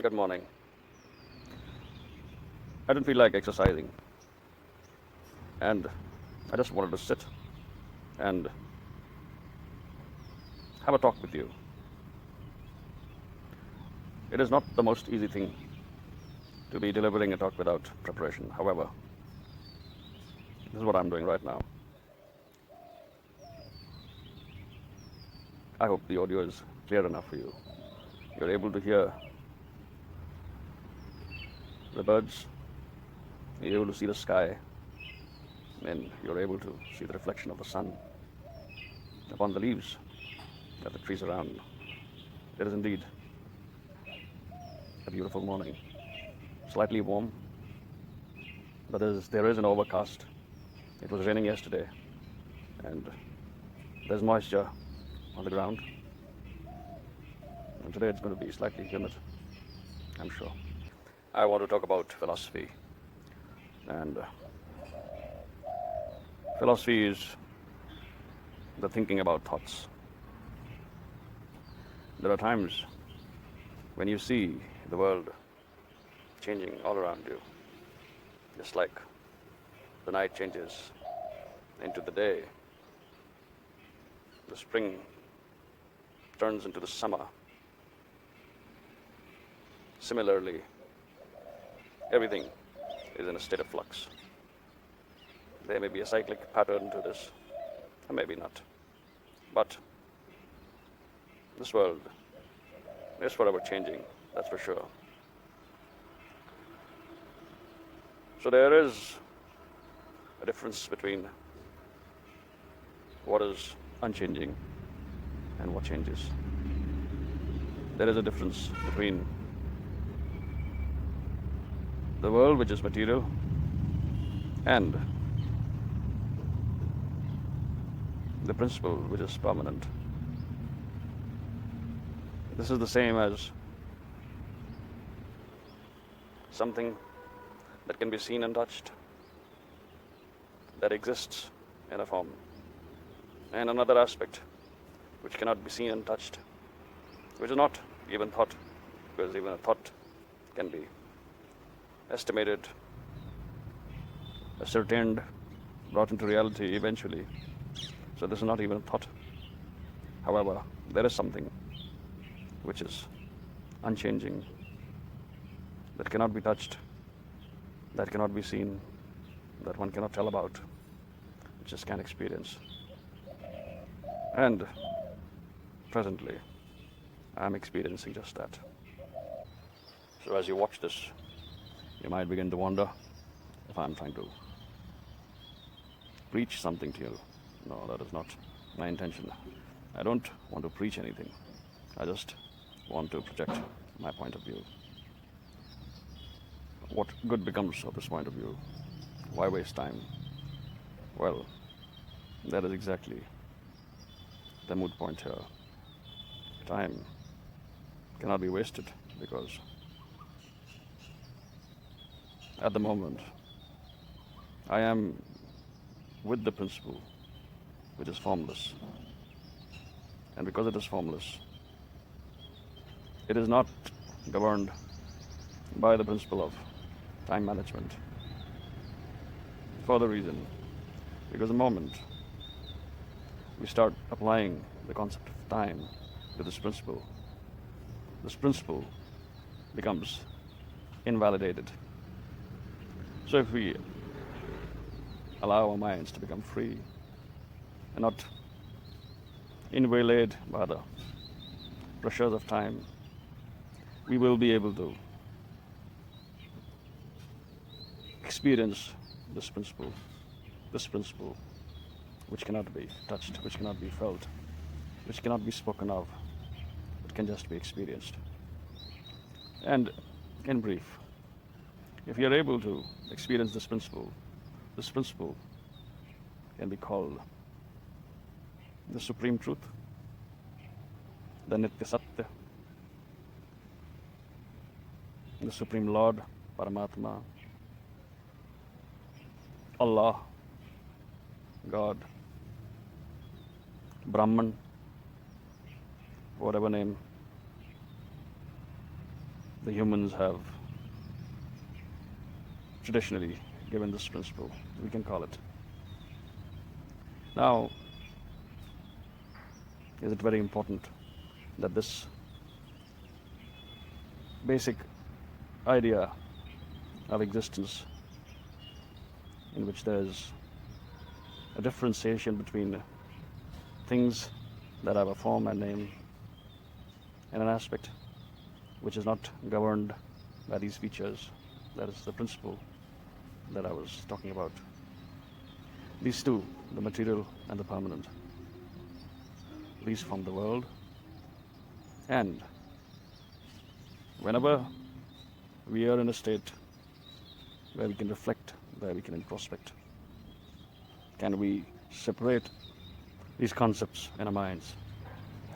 Good morning. I didn't feel like exercising, and I just wanted to sit and have a talk with you. It is not the most easy thing to be delivering a talk without preparation. However, this is what I'm doing right now. I hope the audio is clear enough for you. You're able to hear the birds, you're able to see the sky, and you're able to see the reflection of the sun upon the leaves that the trees around. It is indeed a beautiful morning, slightly warm, but there is an overcast. It was raining yesterday, and there's moisture on the ground, and today it's going to be slightly humid, I'm sure. I want to talk about philosophy, and philosophy is the thinking about thoughts. There are times when you see the world changing all around you, just like the night changes into the day, the spring turns into the summer. Similarly, everything is in a state of flux. There may be a cyclic pattern to this, or maybe not. But this world is forever changing, that's for sure. So there is a difference between what is unchanging and what changes. There is a difference between the world, which is material, and the principle, which is permanent. This is the same as something that can be seen and touched, that exists in a form, and another aspect which cannot be seen and touched, which is not even thought, because even a thought can be estimated, ascertained, brought into reality eventually. So this is not even a thought. However, there is something which is unchanging, that cannot be touched, that cannot be seen, that one cannot tell about, just can experience. And presently, I am experiencing just that. So as you watch this, you might begin to wonder if I'm trying to preach something to you. No, that is not my intention. I don't want to preach anything. I just want to project my point of view. What good becomes of this point of view? Why waste time? Well, that is exactly the moot point here. Time cannot be wasted because at the moment I am with the principle, which is formless. And because it is formless, it is not governed by the principle of time management. For the reason, because the moment we start applying the concept of time to this principle becomes invalidated. So if we allow our minds to become free and not invaded by the pressures of time, we will be able to experience this principle which cannot be touched, which cannot be felt, which cannot be spoken of, but can just be experienced. And in brief, if you are able to experience this principle can be called the Supreme Truth, the Nitya Satya, the Supreme Lord, Paramatma, Allah, God, Brahman, whatever name the humans have traditionally given this principle, we can call it. Now, is it very important that this basic idea of existence, in which there is a differentiation between things that have a form and name and an aspect which is not governed by these features, that is the principle that I was talking about. These two, the material and the permanent, these form the world, and whenever we are in a state where we can reflect, where we can introspect, can we separate these concepts in our minds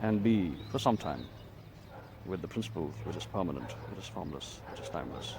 and be, for some time, with the principle which is permanent, which is formless, which is timeless.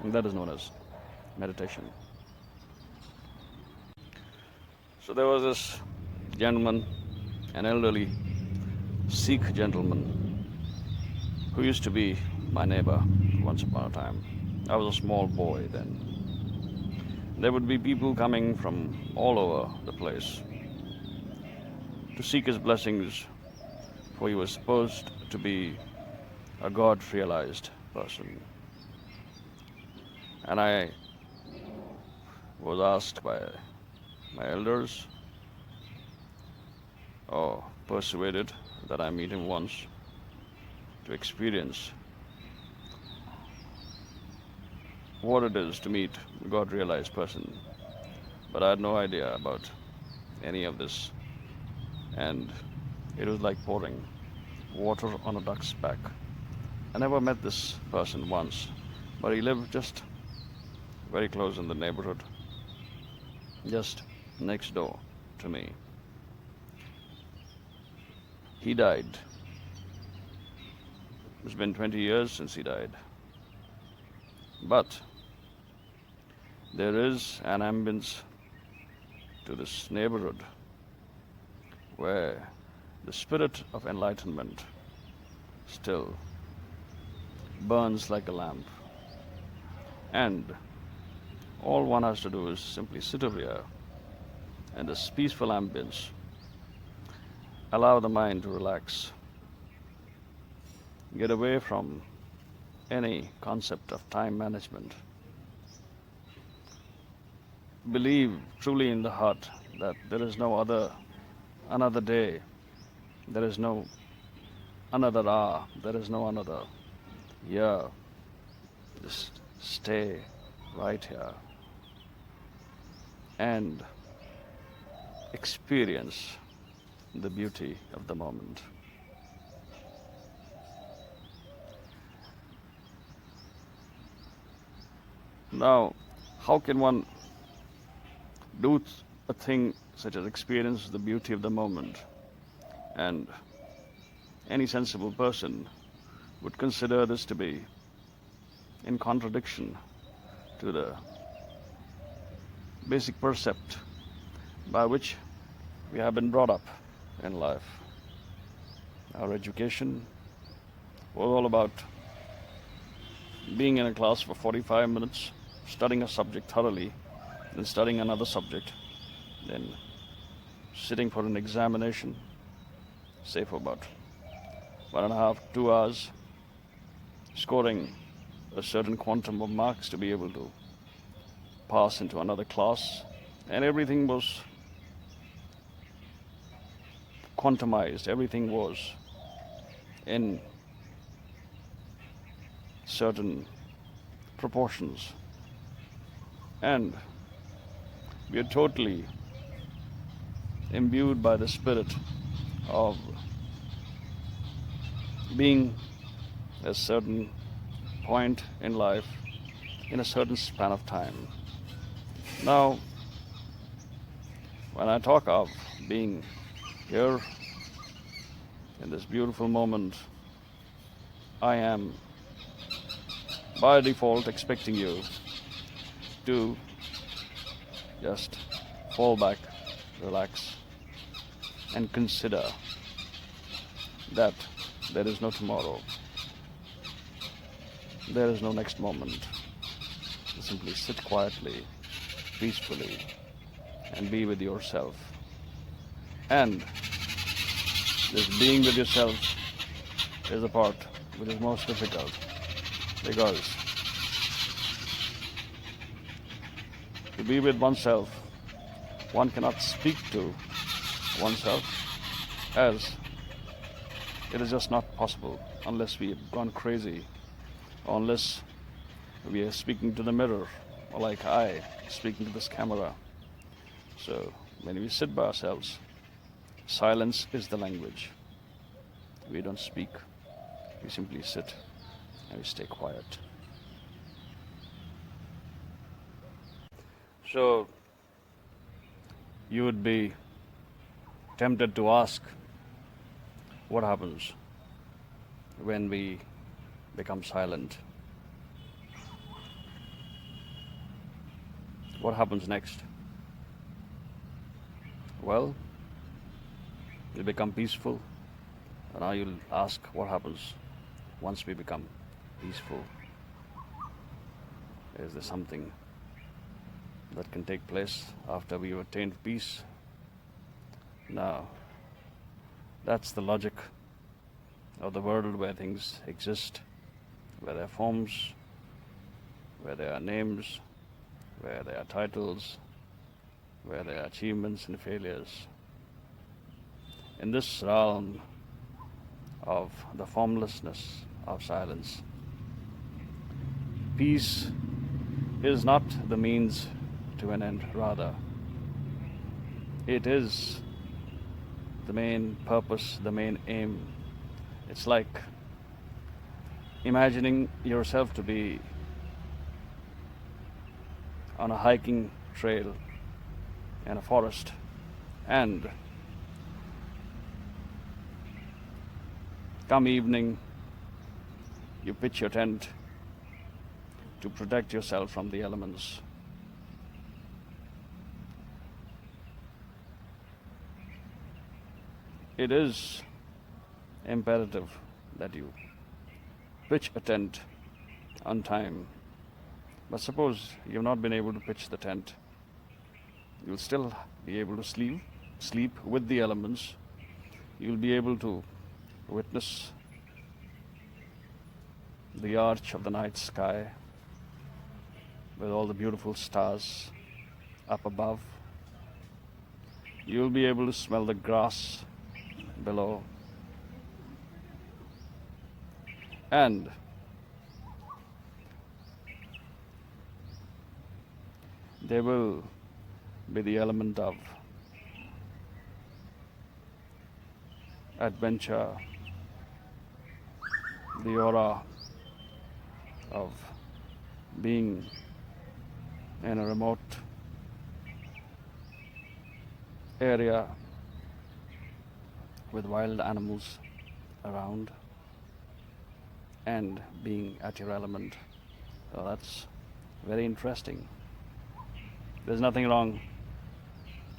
And that is known as meditation. So there was this gentleman, an elderly Sikh gentleman, who used to be my neighbor once upon a time. I was a small boy then. There would be people coming from all over the place to seek his blessings, for he was supposed to be a God-realized person. And I was asked by my elders, or persuaded, that I meet him once to experience what it is to meet a God-realized person. But I had no idea about any of this, and it was like pouring water on a duck's back. I never met this person once, but he lived just very close in the neighborhood, just next door to me. He died. It's been 20 years since he died. But there is an ambience to this neighborhood where the spirit of enlightenment still burns like a lamp. And all one has to do is simply sit over here in this peaceful ambience, allow the mind to relax, get away from any concept of time management. Believe truly in the heart that there is no another day, there is no another hour, there is no another year. Just stay right here and experience the beauty of the moment. Now, how can one do a thing such as experience the beauty of the moment? And any sensible person would consider this to be in contradiction to the basic percept by which we have been brought up in life. Our education was all about being in a class for 45 minutes, studying a subject thoroughly, then studying another subject, then sitting for an examination, say for about 1.5, 2 hours, scoring a certain quantum of marks to be able to pass into another class, and everything was quantumized, everything was in certain proportions, and we are totally imbued by the spirit of being a certain point in life in a certain span of time. Now, when I talk of being here in this beautiful moment, I am by default expecting you to just fall back, relax, and consider that there is no tomorrow. There is no next moment. You simply sit quietly, peacefully, and be with yourself. And this being with yourself is the part which is most difficult, because to be with oneself, one cannot speak to oneself, as it is just not possible unless we have gone crazy, or unless we are speaking to the mirror, or like I speaking to this camera. So when we sit by ourselves, silence is the language. We don't speak, we simply sit and we stay quiet. So you would be tempted to ask, what happens when we become silent? What happens next? Well, we become peaceful. And now you'll ask, what happens once we become peaceful? Is there something that can take place after we've attained peace? Now, that's the logic of the world where things exist, where there are forms, where there are names, where there are titles, where there are achievements and failures. In this realm of the formlessness of silence, peace is not the means to an end, rather, it is the main purpose, the main aim. It's like imagining yourself to be on a hiking trail in a forest, and come evening, you pitch your tent to protect yourself from the elements. It is imperative that you pitch a tent on time. But suppose you've not been able to pitch the tent, you'll still be able to sleep with the elements. You'll be able to witness the arch of the night sky with all the beautiful stars up above. You'll be able to smell the grass below. And there will be the element of adventure, the aura of being in a remote area with wild animals around and being at your element. So that's very interesting. There's nothing wrong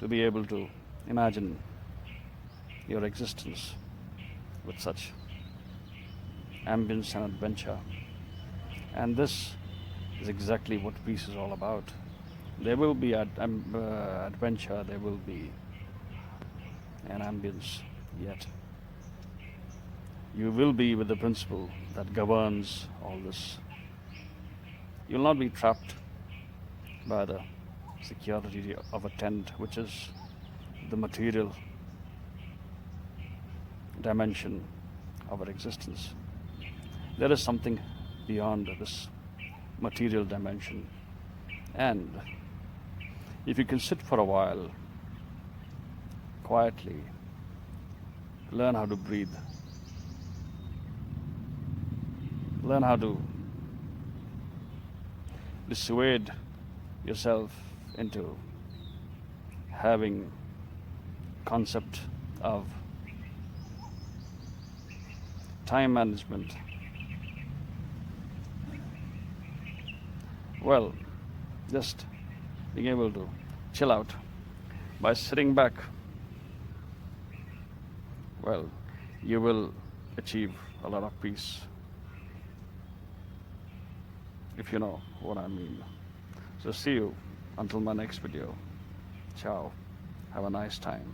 to be able to imagine your existence with such ambience and adventure. And this is exactly what peace is all about. There will be adventure, there will be an ambience, yet you will be with the principle that governs all this. You'll not be trapped by the security of a tent, which is the material dimension of our existence. There is something beyond this material dimension. And if you can sit for a while, quietly, learn how to breathe, learn how to dissuade yourself into having concept of time management. Well, just being able to chill out by sitting back, well, you will achieve a lot of peace. if you know what I mean. So see you until my next video. Ciao. Have a nice time.